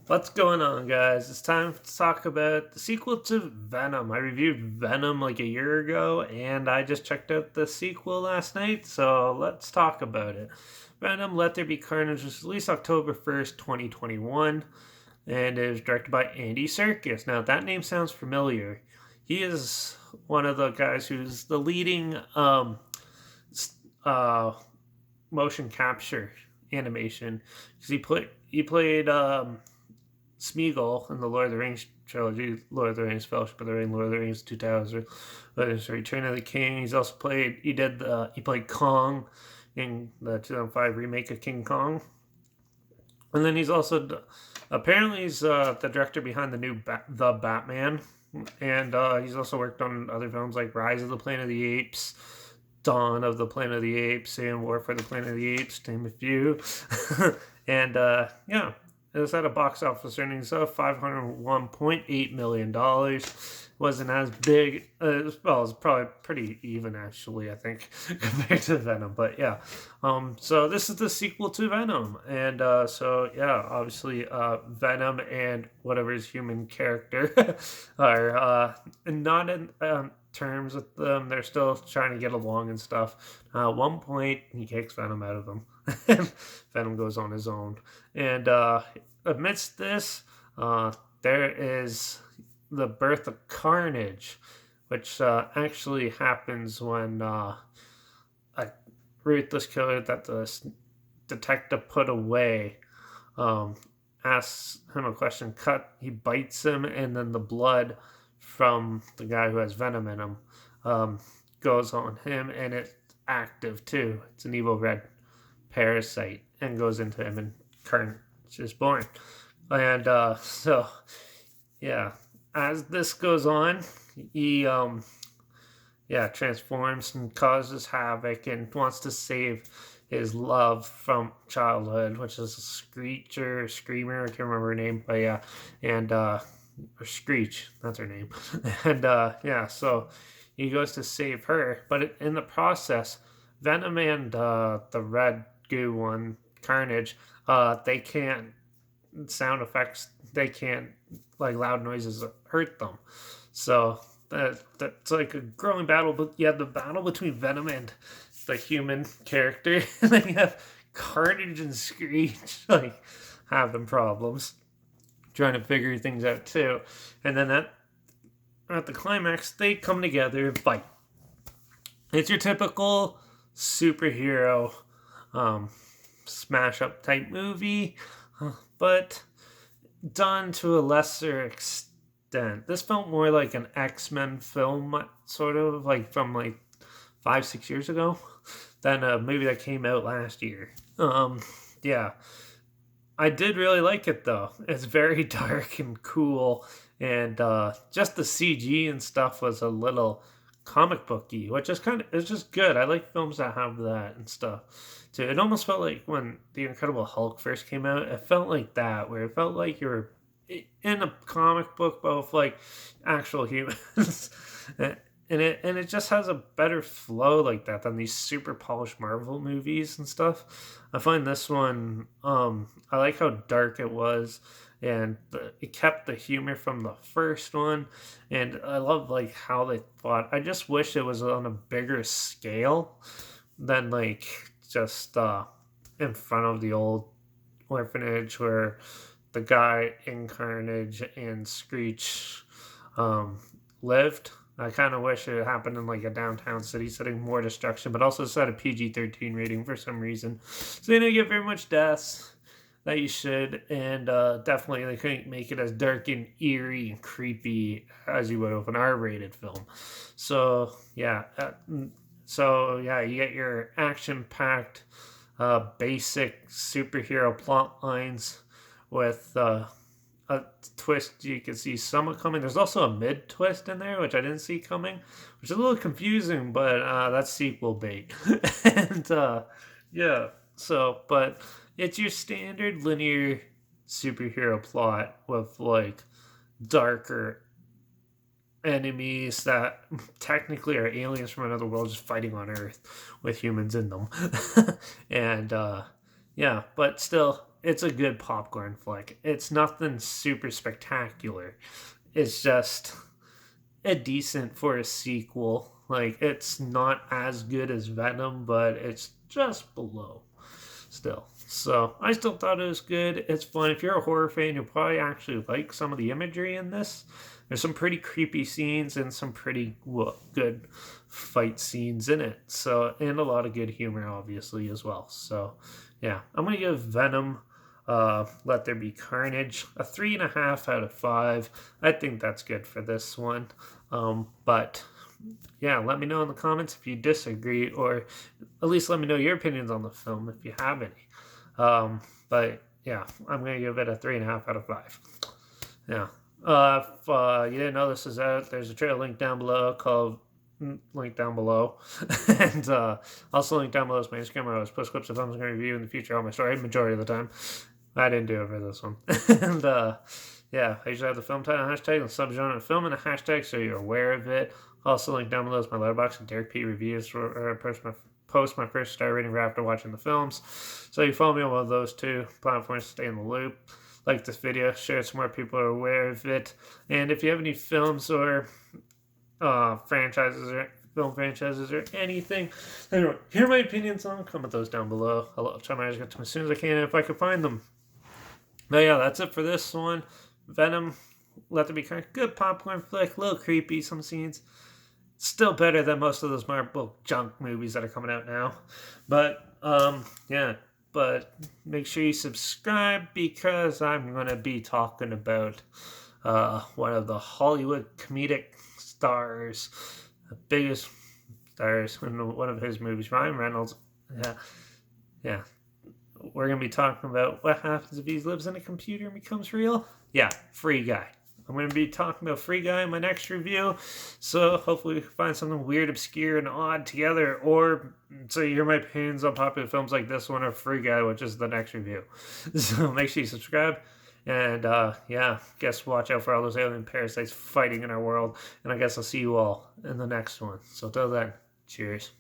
What's going on, guys? It's time to talk about the sequel to Venom. I reviewed Venom like a year ago, and I just checked out the sequel last night, so let's talk about it. Venom Let There Be Carnage was released October 1st, 2021, and it was directed by Andy Serkis. Now, that name sounds familiar. He is one of the guys who's the leading uh, motion capture animation because he played Smeagol in the Lord of the Rings trilogy, Lord of the Rings, Fellowship of the Ring, Lord of the Rings, Two Towers, Return of the King. He played Kong in the 2005 remake of King Kong, and then apparently he's the director behind the Batman, and he's also worked on other films like Rise of the Planet of the Apes, Dawn of the Planet of the Apes, and War for the Planet of the Apes, to name a few. and yeah, it was at a box office earnings of $501.8 million. Wasn't as big, it's probably pretty even actually, I think, compared to Venom. But yeah, so this is the sequel to Venom, and so yeah, obviously, Venom and whatever his human character are not in terms with them. They're still trying to get along and stuff. At one point, he kicks Venom out of him, and Venom goes on his own. And amidst this, there is the birth of Carnage, which actually happens when a ruthless killer that the detective put away asks him a question. He bites him, and then the blood from the guy who has venom in him goes on him, and it's active too. It's an evil red parasite and goes into him, and Carnage is born. And so, yeah, as this goes on, he transforms and causes havoc and wants to save his love from childhood, which is a Screamer, I can't remember her name, but yeah, and or Screech, that's her name. And so he goes to save her, but in the process, Venom and the red goo one, Carnage, they can't sound effects, they can't, like, loud noises hurt them. So that's like a growing battle. But yeah, the battle between Venom and the human character, and then you have Carnage and Screech like having problems trying to figure things out too. And then at the climax, they come together and fight. It's your typical superhero smash up type movie, but done to a lesser extent. This felt more like an X-Men film, sort of like from like 5-6 years ago, than a movie that came out last year. Yeah, I did really like it though. It's very dark and cool, and just the CG and stuff was a little comic booky, which is it's just good. I like films that have that and stuff too. It almost felt like when the Incredible Hulk first came out. It felt like that, where it felt like you were in a comic book, but with like actual humans. And it just has a better flow like that than these super polished Marvel movies and stuff. I find this one, I like how dark it was, and it kept the humor from the first one, and I love like how they fought. I just wish it was on a bigger scale than like just in front of the old orphanage where the guy in Carnage and Screech lived. I kind of wish it happened in like a downtown city setting, more destruction, but also set a PG-13 rating for some reason. So they didn't get very much deaths that you should, and definitely they couldn't make it as dark and eerie and creepy as you would with an R-rated film. So yeah, you get your action-packed, basic superhero plot lines with a twist you can see somewhat coming. There's also a mid twist in there, which I didn't see coming, which is a little confusing, but that's sequel bait. And yeah, but it's your standard linear superhero plot with like darker enemies that technically are aliens from another world just fighting on Earth with humans in them. And yeah, but still, it's a good popcorn flick. It's nothing super spectacular. It's just a decent for a sequel. Like, it's not as good as Venom, but it's just below still. So I still thought it was good. It's fun. If you're a horror fan, you'll probably actually like some of the imagery in this. There's some pretty creepy scenes and some pretty good fight scenes in it. So, and a lot of good humor, obviously, as well. So, yeah, I'm gonna give Venom, Let There Be Carnage, a 3.5 out of 5. I think that's good for this one. But yeah, let me know in the comments if you disagree, or at least let me know your opinions on the film if you have any. But yeah, I'm gonna give it a 3.5 out of 5. Yeah. If you didn't know this is out, there's a trailer link down below link down below, and also link down below is my Instagram where I always post clips of films I'm going to review in the future on my story majority of the time. I didn't do it for this one. And yeah, I usually have the film title hashtag and subgenre of film in a hashtag so you're aware of it. Also, link down below is my Letterbox and Derek P reviews where I post my first star rating right after watching the films. So you follow me on one of those two platforms to stay in the loop. Like this video, share it so more people are aware of it. And if you have any films or film franchises or anything I don't hear my opinions on, comment those down below. I'll try my best to get to them as soon as I can if I can find them. But yeah, that's it for this one. Venom, Let There Be Kind, good popcorn flick, a little creepy, some scenes. Still better than most of those Marvel junk movies that are coming out now. But yeah, but make sure you subscribe because I'm going to be talking about one of the Hollywood comedic stars, the biggest stars in one of his movies, Ryan Reynolds. Yeah. We're going to be talking about what happens if he lives in a computer and becomes real. Yeah, Free Guy. I'm going to be talking about Free Guy in my next review, so hopefully we can find something weird, obscure, and odd together, or so you hear my opinions on popular films like this one or Free Guy, which is the next review. So make sure you subscribe, and yeah, guess watch out for all those alien parasites fighting in our world, and I guess I'll see you all in the next one. So till then, cheers.